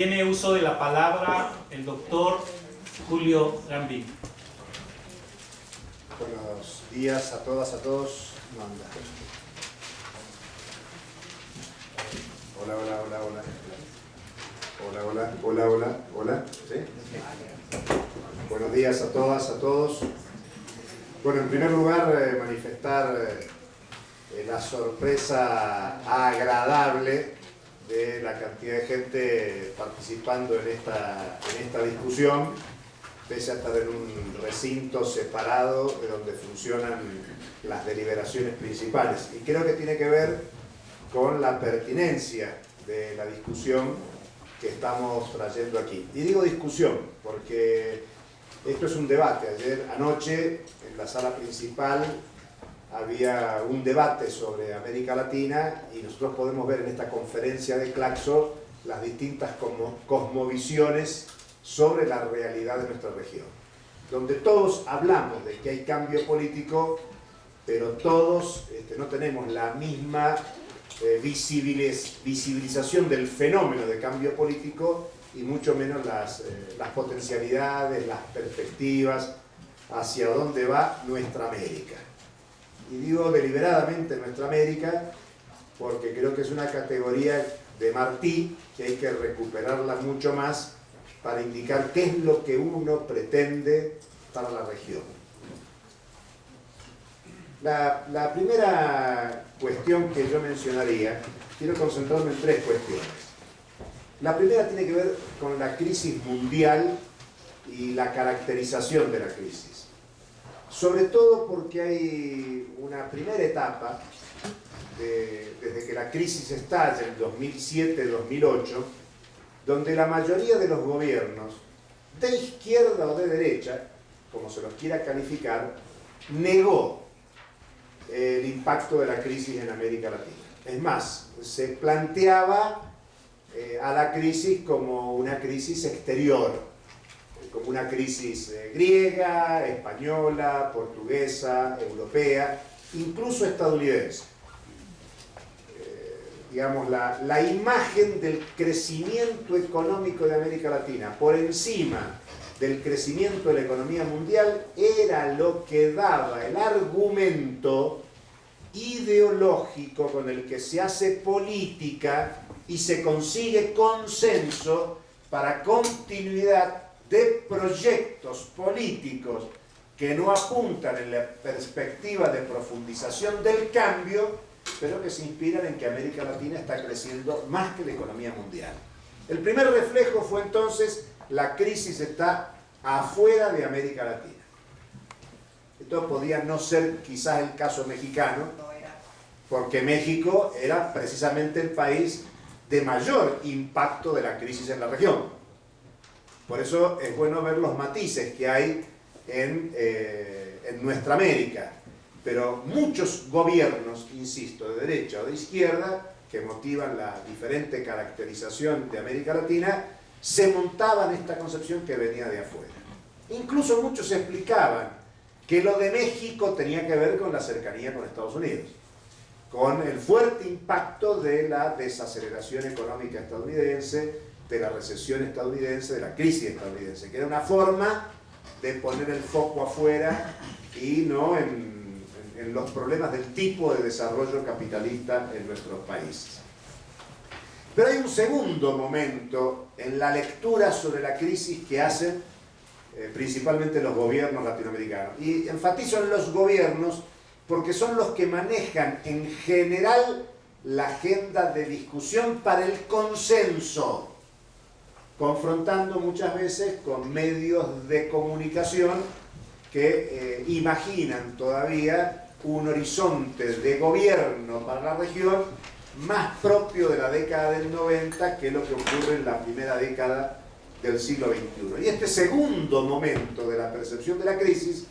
Tiene uso de la palabra el doctor Julio Gambín. Buenos días a todas, a todos. No anda. Hola, hola, hola, hola. Hola, hola, hola, hola, hola. ¿Sí? Buenos días a todas, a todos. Bueno, en primer lugar, manifestar la sorpresa agradable de la cantidad de gente participando en esta discusión, pese a estar en un recinto separado de donde funcionan las deliberaciones principales. Y creo que tiene que ver con la pertinencia de la discusión que estamos trayendo aquí. Y digo discusión porque esto es un debate. Anoche, en la sala principal, había un debate sobre América Latina y nosotros podemos ver en esta conferencia de Claxo las distintas cosmovisiones sobre la realidad de nuestra región, donde todos hablamos de que hay cambio político, pero todos no tenemos la misma visibilización del fenómeno de cambio político y mucho menos las potencialidades, las perspectivas hacia dónde va nuestra América. Y digo deliberadamente nuestra América porque creo que es una categoría de Martí que hay que recuperarla mucho más para indicar qué es lo que uno pretende para la región. La primera cuestión que yo mencionaría, quiero concentrarme en tres cuestiones. La primera tiene que ver con la crisis mundial y la caracterización de la crisis. Sobre todo porque hay una primera etapa, desde que la crisis estalla en 2007-2008, donde la mayoría de los gobiernos, de izquierda o de derecha, como se los quiera calificar, negó el impacto de la crisis en América Latina. Es más, se planteaba a la crisis como una crisis exterior, como una crisis griega, española, portuguesa, europea, incluso estadounidense. Digamos, la imagen del crecimiento económico de América Latina por encima del crecimiento de la economía mundial era lo que daba el argumento ideológico con el que se hace política y se consigue consenso para continuidad de proyectos políticos que no apuntan en la perspectiva de profundización del cambio, pero que se inspiran en que América Latina está creciendo más que la economía mundial. El primer reflejo fue entonces, la crisis está afuera de América Latina. Esto podía no ser quizás el caso mexicano, porque México era precisamente el país de mayor impacto de la crisis en la región. Por eso es bueno ver los matices que hay en nuestra América. Pero muchos gobiernos, insisto, de derecha o de izquierda, que motivan la diferente caracterización de América Latina, se montaban esta concepción que venía de afuera. Incluso muchos explicaban que lo de México tenía que ver con la cercanía con Estados Unidos, con el fuerte impacto de la desaceleración económica estadounidense, de la recesión estadounidense, de la crisis estadounidense, que era una forma de poner el foco afuera y no en los problemas del tipo de desarrollo capitalista en nuestros países. Pero hay un segundo momento en la lectura sobre la crisis que hacen principalmente los gobiernos latinoamericanos. Y enfatizo en los gobiernos porque son los que manejan en general la agenda de discusión para el consenso, confrontando muchas veces con medios de comunicación que imaginan todavía un horizonte de gobierno para la región más propio de la década del 90 que lo que ocurre en la primera década del siglo XXI. Y este segundo momento de la percepción de la crisis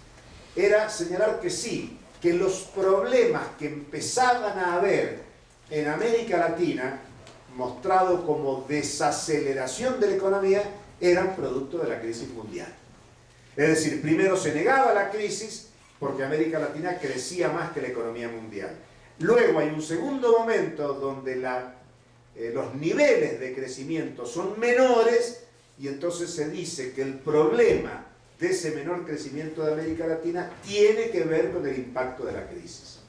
era señalar que sí, que los problemas que empezaban a haber en América Latina, mostrado como desaceleración de la economía, eran producto de la crisis mundial. Es decir, primero se negaba la crisis porque América Latina crecía más que la economía mundial. Luego hay un segundo momento donde la los niveles de crecimiento son menores y entonces se dice que el problema de ese menor crecimiento de América Latina tiene que ver con el impacto de la crisis.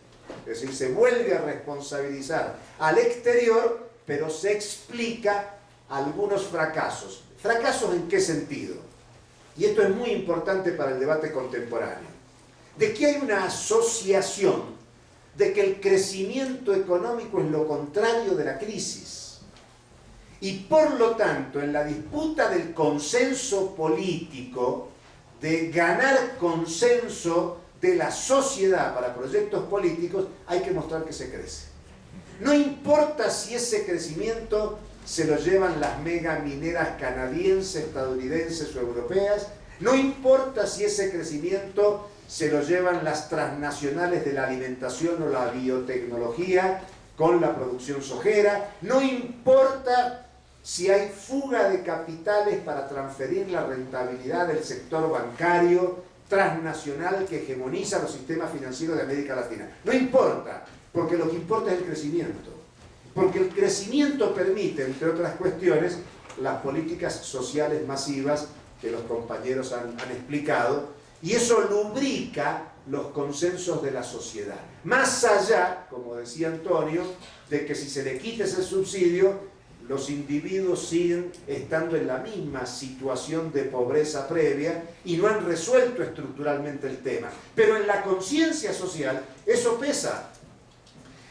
Es decir, se vuelve a responsabilizar al exterior, pero se explica algunos fracasos. ¿Fracasos en qué sentido? Y esto es muy importante para el debate contemporáneo. De que hay una asociación de que el crecimiento económico es lo contrario de la crisis. Y por lo tanto, en la disputa del consenso político, de ganar consenso de la sociedad para proyectos políticos, hay que mostrar que se crece. No importa si ese crecimiento se lo llevan las megamineras canadienses, estadounidenses o europeas, no importa si ese crecimiento se lo llevan las transnacionales de la alimentación o la biotecnología con la producción sojera, no importa si hay fuga de capitales para transferir la rentabilidad del sector bancario transnacional que hegemoniza los sistemas financieros de América Latina. No importa, porque lo que importa es el crecimiento. Porque el crecimiento permite, entre otras cuestiones, las políticas sociales masivas que los compañeros han explicado, y eso lubrica los consensos de la sociedad. Más allá, como decía Antonio, de que si se le quita ese subsidio, los individuos siguen estando en la misma situación de pobreza previa y no han resuelto estructuralmente el tema. Pero en la conciencia social eso pesa.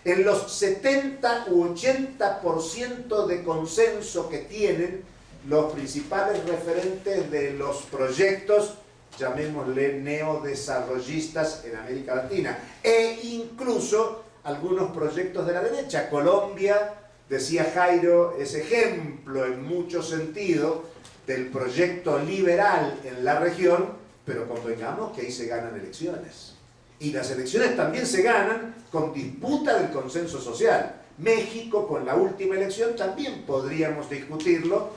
En los 70 u 80% de consenso que tienen los principales referentes de los proyectos, llamémosle neodesarrollistas en América Latina, e incluso algunos proyectos de la derecha. Colombia, decía Jairo, es ejemplo en mucho sentido del proyecto liberal en la región, pero convengamos que ahí se ganan elecciones. Y las elecciones también se ganan con disputa del consenso social. México, con la última elección, también podríamos discutirlo.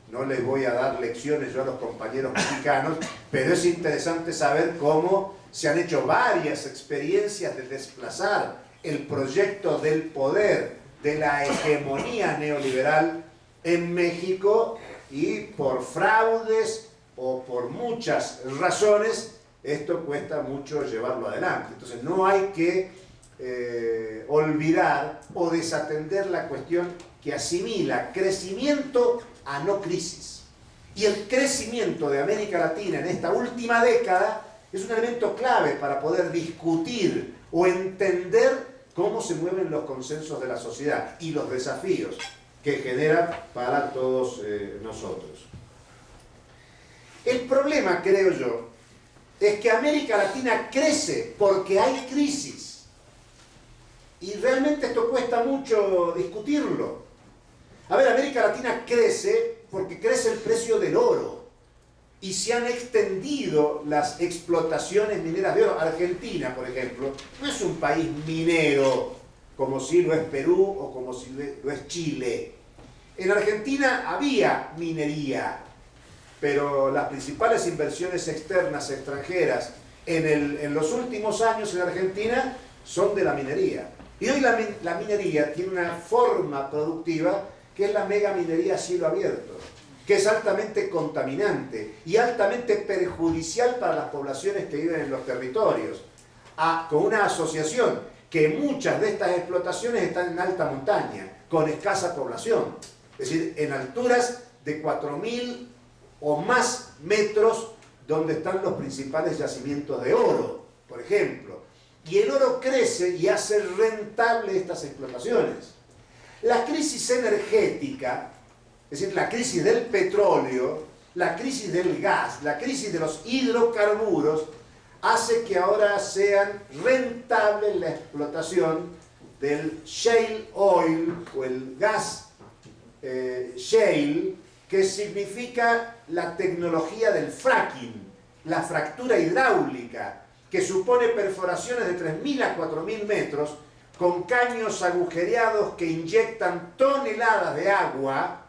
No les voy a dar lecciones yo a los compañeros mexicanos, pero es interesante saber cómo se han hecho varias experiencias de desplazar el proyecto del poder de la hegemonía neoliberal en México, y por fraudes o por muchas razones esto cuesta mucho llevarlo adelante. Entonces no hay que olvidar o desatender la cuestión que asimila crecimiento a no crisis. Y el crecimiento de América Latina en esta última década es un elemento clave para poder discutir o entender cómo se mueven los consensos de la sociedad y los desafíos que genera para todos nosotros. El problema, creo yo, es que América Latina crece porque hay crisis. Y realmente esto cuesta mucho discutirlo. A ver, América Latina crece porque crece el precio del oro. Y se han extendido las explotaciones mineras de oro. Argentina, por ejemplo, no es un país minero como si lo es Perú o como si lo es Chile. En Argentina había minería, pero las principales inversiones externas extranjeras en los últimos años en Argentina son de la minería. Y hoy la minería tiene una forma productiva que es la megaminería a cielo abierto, que es altamente contaminante y altamente perjudicial para las poblaciones que viven en los territorios, con una asociación que muchas de estas explotaciones están en alta montaña, con escasa población, es decir, en alturas de 4.000 o más metros, donde están los principales yacimientos de oro, por ejemplo. Y el oro crece y hace rentable estas explotaciones. La crisis energética, es decir, la crisis del petróleo, la crisis del gas, la crisis de los hidrocarburos, hace que ahora sean rentables la explotación del shale oil o el gas shale, que significa la tecnología del fracking, la fractura hidráulica, que supone perforaciones de 3.000 a 4.000 metros con caños agujereados que inyectan toneladas de agua,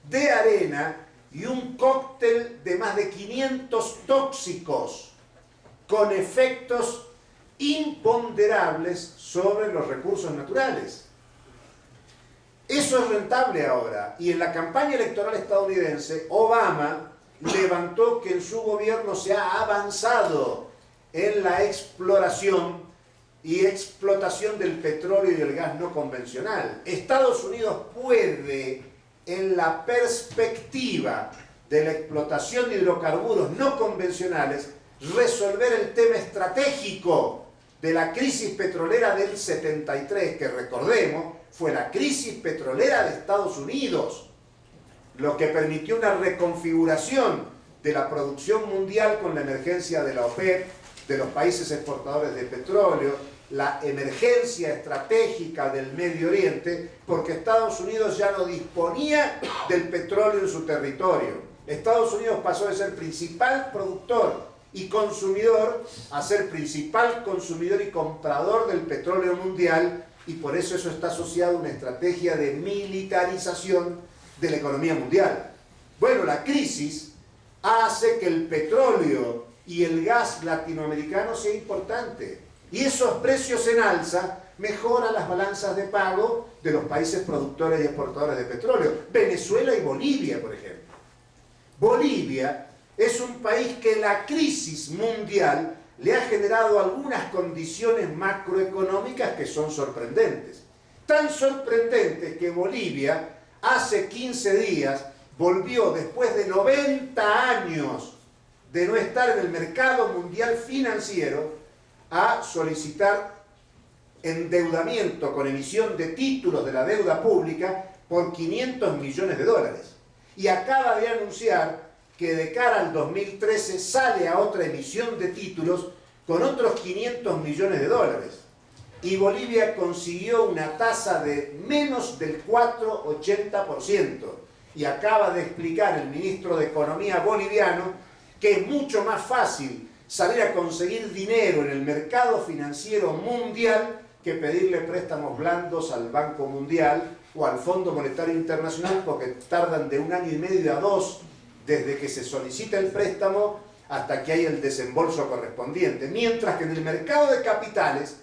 de arena y un cóctel de más de 500 tóxicos con efectos imponderables sobre los recursos naturales. Eso es rentable ahora. Y en la campaña electoral estadounidense, Obama levantó que en su gobierno se ha avanzado en la exploración y explotación del petróleo y el gas no convencional. Estados Unidos puede, en la perspectiva de la explotación de hidrocarburos no convencionales, resolver el tema estratégico de la crisis petrolera del 73, que recordemos, fue la crisis petrolera de Estados Unidos, lo que permitió una reconfiguración de la producción mundial con la emergencia de la OPEP, de los países exportadores de petróleo, la emergencia estratégica del Medio Oriente, porque Estados Unidos ya no disponía del petróleo en su territorio. Estados Unidos pasó de ser principal productor y consumidor a ser principal consumidor y comprador del petróleo mundial, y por eso está asociado a una estrategia de militarización de la economía mundial. Bueno, la crisis hace que el petróleo y el gas latinoamericano sea importante, y esos precios en alza mejoran las balanzas de pago de los países productores y exportadores de petróleo. Venezuela y Bolivia, por ejemplo. Bolivia es un país que la crisis mundial le ha generado algunas condiciones macroeconómicas que son sorprendentes. Tan sorprendentes que Bolivia hace 15 días volvió, después de 90 años de no estar en el mercado mundial financiero, a solicitar endeudamiento con emisión de títulos de la deuda pública por 500 millones de dólares. Y acaba de anunciar que de cara al 2013 sale a otra emisión de títulos con otros 500 millones de dólares. Y Bolivia consiguió una tasa de menos del 4,80%. Y acaba de explicar el ministro de Economía boliviano que es mucho más fácil salir a conseguir dinero en el mercado financiero mundial que pedirle préstamos blandos al Banco Mundial o al Fondo Monetario Internacional, porque tardan de 1 año y medio a 2 desde que se solicita el préstamo hasta que hay el desembolso correspondiente. Mientras que en el mercado de capitales,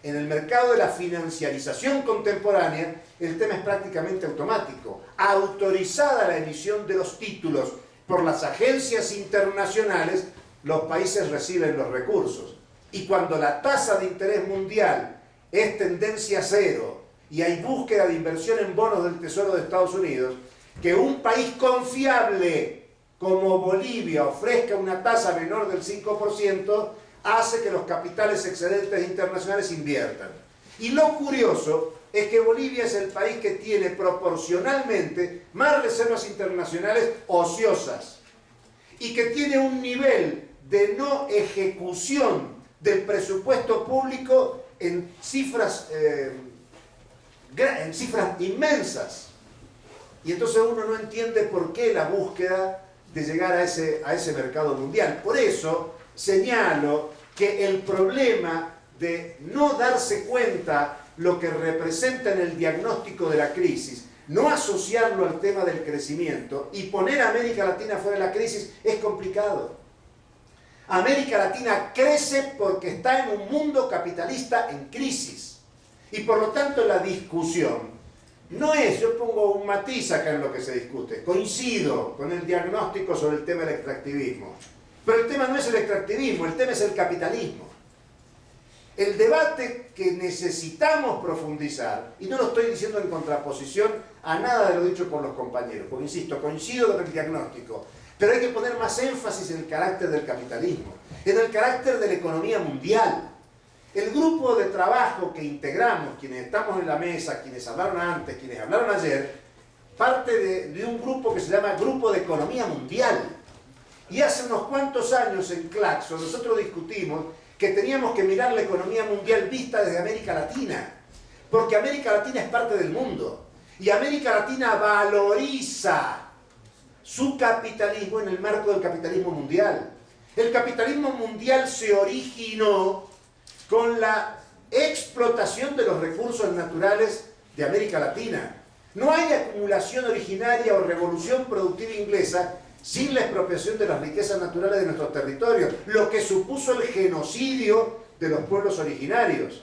en el mercado de la financiarización contemporánea, el tema es prácticamente automático. Autorizada la emisión de los títulos por las agencias internacionales, los países reciben los recursos. Y cuando la tasa de interés mundial es tendencia cero y hay búsqueda de inversión en bonos del Tesoro de Estados Unidos, que un país confiable como Bolivia ofrezca una tasa menor del 5%, hace que los capitales excedentes internacionales inviertan. Y lo curioso es que Bolivia es el país que tiene proporcionalmente más reservas internacionales ociosas y que tiene un nivel de no ejecución del presupuesto público en cifras inmensas. Y entonces uno no entiende por qué la búsqueda de llegar a ese mercado mundial. Por eso señalo que el problema de no darse cuenta lo que representa en el diagnóstico de la crisis, no asociarlo al tema del crecimiento y poner a América Latina fuera de la crisis es complicado. América Latina crece porque está en un mundo capitalista en crisis. Y por lo tanto la discusión no es, yo pongo un matiz acá en lo que se discute, coincido con el diagnóstico sobre el tema del extractivismo, pero el tema no es el extractivismo, el tema es el capitalismo. El debate que necesitamos profundizar, y no lo estoy diciendo en contraposición a nada de lo dicho por los compañeros, porque insisto, coincido con el diagnóstico, pero hay que poner más énfasis en el carácter del capitalismo, en el carácter de la economía mundial. El grupo de trabajo que integramos, quienes estamos en la mesa, quienes hablaron antes, quienes hablaron ayer, parte de un grupo que se llama Grupo de Economía Mundial. Y hace unos cuantos años en Claxo nosotros discutimos que teníamos que mirar la economía mundial vista desde América Latina, porque América Latina es parte del mundo, y América Latina valoriza su capitalismo en el marco del capitalismo mundial. El capitalismo mundial se originó con la explotación de los recursos naturales de América Latina. No hay acumulación originaria o revolución productiva inglesa sin la expropiación de las riquezas naturales de nuestros territorios, lo que supuso el genocidio de los pueblos originarios.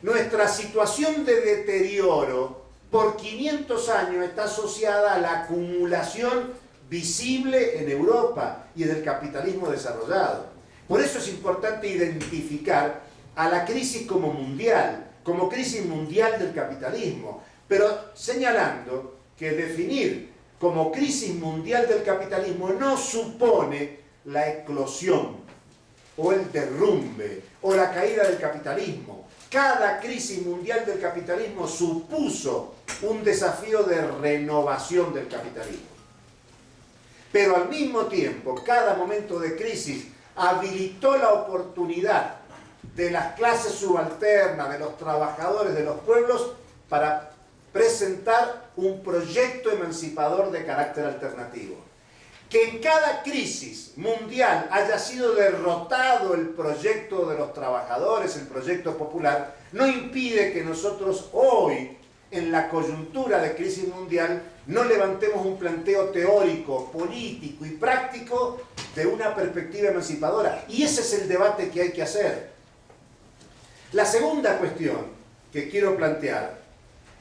Nuestra situación de deterioro por 500 años está asociada a la acumulación visible en Europa y en el capitalismo desarrollado. Por eso es importante identificar a la crisis como mundial, como crisis mundial del capitalismo, pero señalando que definir como crisis mundial del capitalismo no supone la eclosión o el derrumbe o la caída del capitalismo. Cada crisis mundial del capitalismo supuso un desafío de renovación del capitalismo. Pero al mismo tiempo, cada momento de crisis habilitó la oportunidad de las clases subalternas, de los trabajadores, de los pueblos, para presentar un proyecto emancipador de carácter alternativo. Que en cada crisis mundial haya sido derrotado el proyecto de los trabajadores, el proyecto popular, no impide que nosotros hoy, en la coyuntura de crisis mundial, no levantemos un planteo teórico, político y práctico de una perspectiva emancipadora. Y ese es el debate que hay que hacer. La segunda cuestión que quiero plantear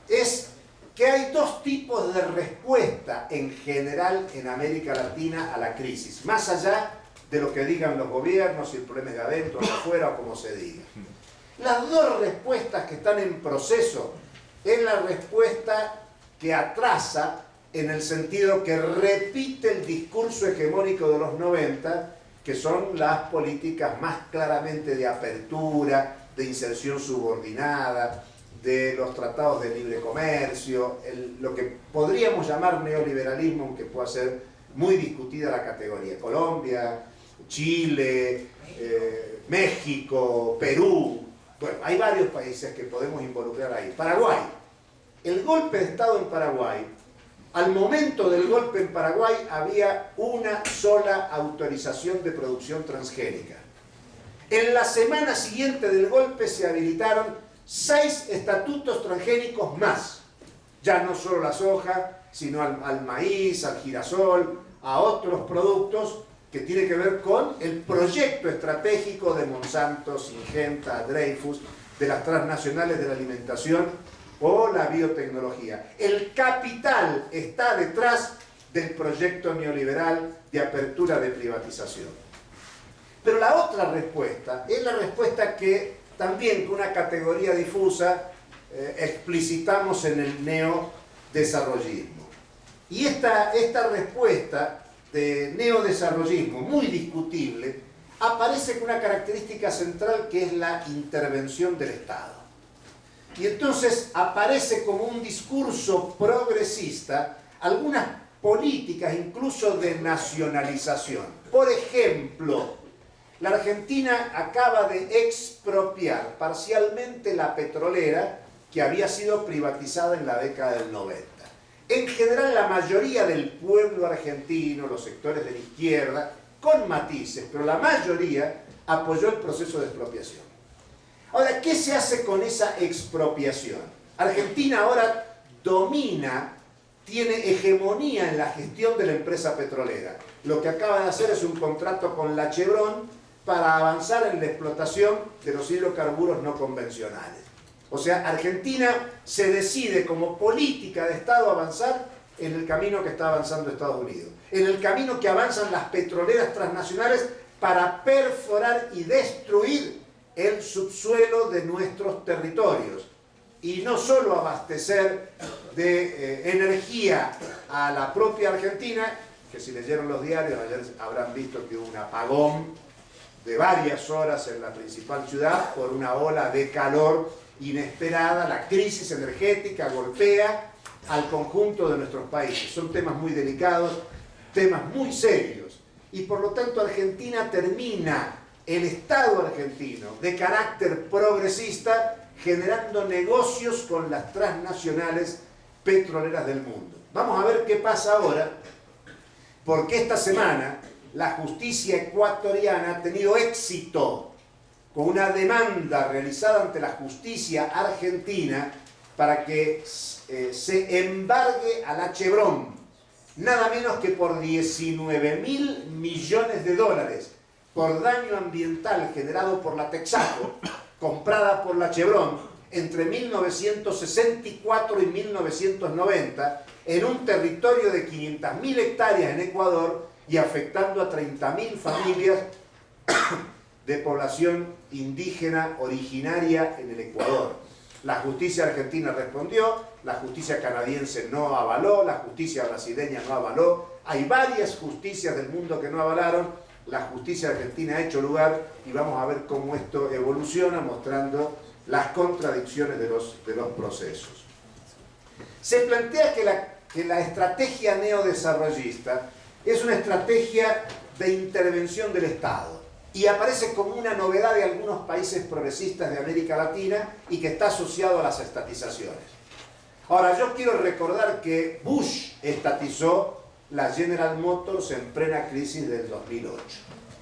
es que hay dos tipos de respuesta en general en América Latina a la crisis, más allá de lo que digan los gobiernos, si el problema es de adentro o de afuera o como se diga. Las dos respuestas que están en proceso es la respuesta que atrasa, en el sentido que repite el discurso hegemónico de los 90, que son las políticas más claramente de apertura, de inserción subordinada, de los tratados de libre comercio, lo que podríamos llamar neoliberalismo, aunque pueda ser muy discutida la categoría. Colombia, Chile, México, Perú. Bueno, hay varios países que podemos involucrar ahí. Paraguay. El golpe de Estado en Paraguay, al momento del golpe en Paraguay había una sola autorización de producción transgénica. En la semana siguiente del golpe se habilitaron 6 estatutos transgénicos más. Ya no solo la soja, sino al maíz, al girasol, a otros productos que tienen que ver con el proyecto estratégico de Monsanto, Syngenta, Dreyfus, de las transnacionales de la alimentación o la biotecnología. El capital está detrás del proyecto neoliberal de apertura de privatización. Pero la otra respuesta es la respuesta que también con una categoría difusa explicitamos en el neodesarrollismo. Y esta respuesta de neodesarrollismo, muy discutible, aparece con una característica central que es la intervención del Estado. Y entonces aparece como un discurso progresista algunas políticas incluso de nacionalización. Por ejemplo, la Argentina acaba de expropiar parcialmente la petrolera que había sido privatizada en la década del 90. En general, la mayoría del pueblo argentino, los sectores de la izquierda, con matices, pero la mayoría apoyó el proceso de expropiación. Ahora, ¿qué se hace con esa expropiación? Argentina ahora domina, tiene hegemonía en la gestión de la empresa petrolera. Lo que acaba de hacer es un contrato con la Chevron para avanzar en la explotación de los hidrocarburos no convencionales. O sea, Argentina se decide como política de Estado avanzar en el camino que está avanzando Estados Unidos, en el camino que avanzan las petroleras transnacionales para perforar y destruir el subsuelo de nuestros territorios y no solo abastecer de energía a la propia Argentina, que si leyeron los diarios ayer habrán visto que hubo un apagón de varias horas en la principal ciudad por una ola de calor inesperada. La crisis energética golpea al conjunto de nuestros países. Son temas muy delicados, temas muy serios, y por lo tanto Argentina termina, el Estado argentino de carácter progresista, generando negocios con las transnacionales petroleras del mundo. Vamos a ver qué pasa ahora, porque esta semana la justicia ecuatoriana ha tenido éxito con una demanda realizada ante la justicia argentina para que se embargue a la Chevron, nada menos que por 19.000 millones de dólares, por daño ambiental generado por la Texaco, comprada por la Chevron, entre 1964 y 1990 en un territorio de 500.000 hectáreas en Ecuador y afectando a 30.000 familias de población indígena originaria en el Ecuador. La justicia argentina respondió, la justicia canadiense no avaló, la justicia brasileña no avaló, hay varias justicias del mundo que no avalaron, la justicia argentina ha hecho lugar y vamos a ver cómo esto evoluciona mostrando las contradicciones de los procesos. Se plantea que la estrategia neodesarrollista es una estrategia de intervención del Estado y aparece como una novedad de algunos países progresistas de América Latina y que está asociado a las estatizaciones. Ahora, yo quiero recordar que Bush estatizó la General Motors en plena crisis del 2008.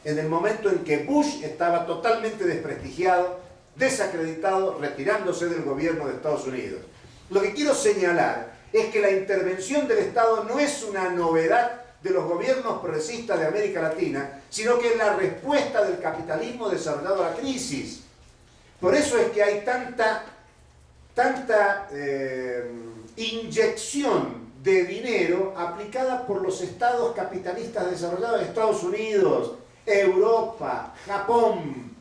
En el momento en que Bush estaba totalmente desprestigiado, desacreditado, retirándose del gobierno de Estados Unidos. Lo que quiero señalar es que la intervención del Estado no es una novedad de los gobiernos progresistas de América Latina, sino que es la respuesta del capitalismo desarrollado a la crisis. Por eso es que hay tanta inyección de dinero aplicada por los estados capitalistas desarrollados de Estados Unidos, Europa, Japón,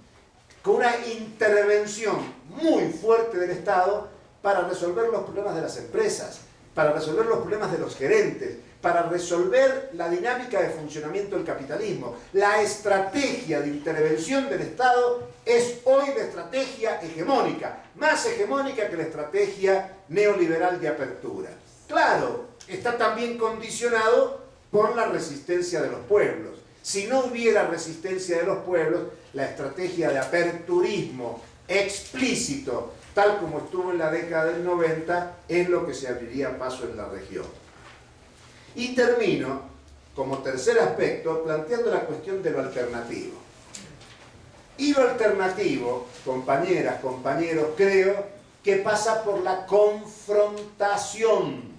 con una intervención muy fuerte del Estado para resolver los problemas de las empresas, para resolver los problemas de los gerentes, para resolver la dinámica de funcionamiento del capitalismo. La estrategia de intervención del Estado es hoy la estrategia hegemónica, más hegemónica que la estrategia neoliberal de apertura. Claro, está también condicionado por la resistencia de los pueblos. Si no hubiera resistencia de los pueblos, la estrategia de aperturismo explícito, tal como estuvo en la década del 90, es lo que se abriría paso en la región. Y termino, como tercer aspecto, planteando la cuestión de lo alternativo. Y lo alternativo, compañeras, compañeros, creo que pasa por la confrontación.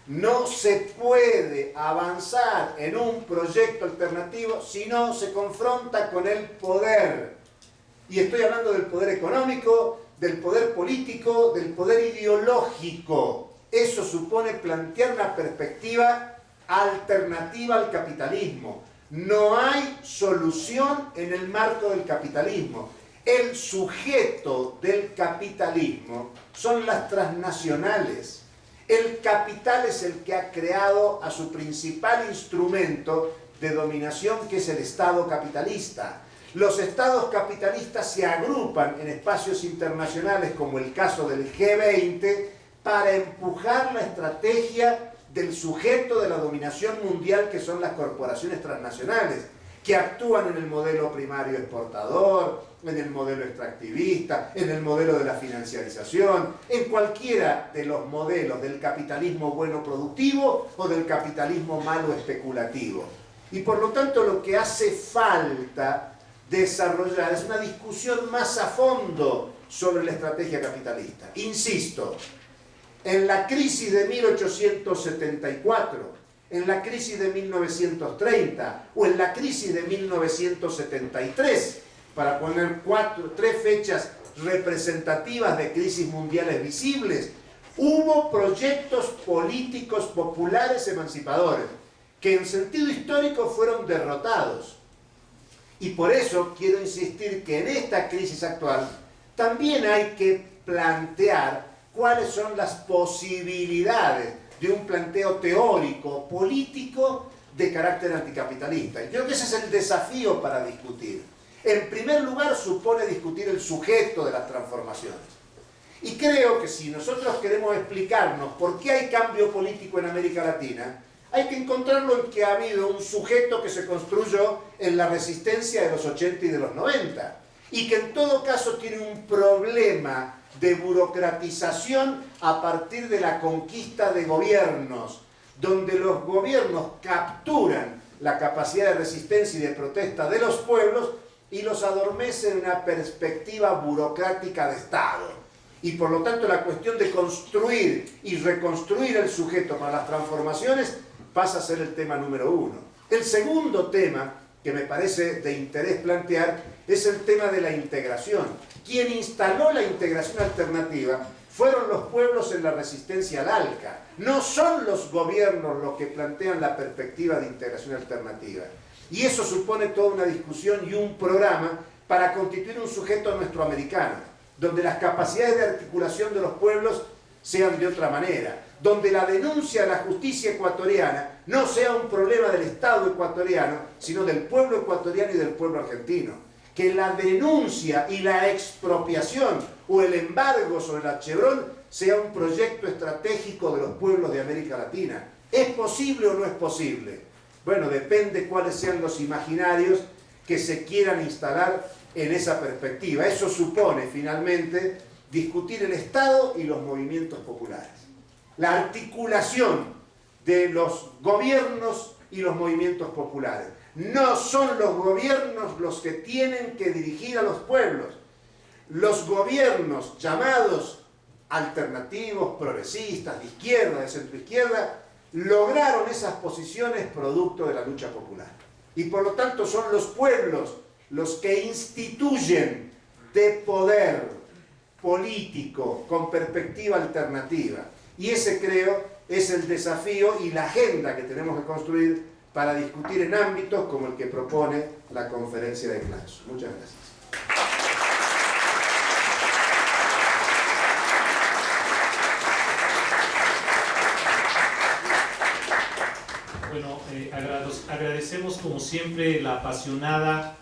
No se puede avanzar en un proyecto alternativo si no se confronta con el poder. Y estoy hablando del poder económico, del poder político, del poder ideológico. Eso supone plantear una perspectiva alternativa al capitalismo. No hay solución en el marco del capitalismo. El sujeto del capitalismo son las transnacionales. El capital es el que ha creado a su principal instrumento de dominación, que es el Estado capitalista. Los estados capitalistas se agrupan en espacios internacionales, como el caso del G20, para empujar la estrategia del sujeto de la dominación mundial, que son las corporaciones transnacionales, que actúan en el modelo primario exportador, en el modelo extractivista, en el modelo de la financiarización, en cualquiera de los modelos del capitalismo bueno productivo o del capitalismo malo especulativo. Y por lo tanto lo que hace falta desarrollar es una discusión más a fondo sobre la estrategia capitalista. Insisto, en la crisis de 1874, en la crisis de 1930 o en la crisis de 1973, para poner tres fechas representativas de crisis mundiales visibles, hubo proyectos políticos populares emancipadores que en sentido histórico fueron derrotados. Y por eso quiero insistir que en esta crisis actual también hay que plantear cuáles son las posibilidades de un planteo teórico, político, de carácter anticapitalista. Y creo que ese es el desafío para discutir. En primer lugar, supone discutir el sujeto de las transformaciones. Y creo que si nosotros queremos explicarnos por qué hay cambio político en América Latina, hay que encontrarlo en que ha habido un sujeto que se construyó en la resistencia de los 80 y de los 90, y que en todo caso tiene un problema de burocratización a partir de la conquista de gobiernos, donde los gobiernos capturan la capacidad de resistencia y de protesta de los pueblos y los adormecen en una perspectiva burocrática de Estado. Y por lo tanto la cuestión de construir y reconstruir el sujeto para las transformaciones pasa a ser el tema número uno. El segundo tema, que me parece de interés plantear es el tema de la integración. Quien instaló la integración alternativa fueron los pueblos en la resistencia al ALCA. No son los gobiernos los que plantean la perspectiva de integración alternativa. Y eso supone toda una discusión y un programa para constituir un sujeto nuestroamericano, donde las capacidades de articulación de los pueblos sean de otra manera, donde la denuncia a la justicia ecuatoriana no sea un problema del Estado ecuatoriano, sino del pueblo ecuatoriano y del pueblo argentino. Que la denuncia y la expropiación o el embargo sobre la Chevron sea un proyecto estratégico de los pueblos de América Latina. ¿Es posible o no es posible? Bueno, depende cuáles sean los imaginarios que se quieran instalar en esa perspectiva. Eso supone, finalmente, discutir el Estado y los movimientos populares. La articulación de los gobiernos y los movimientos populares. No son los gobiernos los que tienen que dirigir a los pueblos. Los gobiernos llamados alternativos, progresistas, de izquierda, de centroizquierda, lograron esas posiciones producto de la lucha popular. Y por lo tanto son los pueblos los que instituyen de poder político con perspectiva alternativa. Y ese, creo, es el desafío y la agenda que tenemos que construir para discutir en ámbitos como el que propone la conferencia de clausura. Muchas gracias. Bueno, agradecemos como siempre la apasionada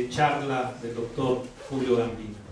charla del doctor Julio Gambino.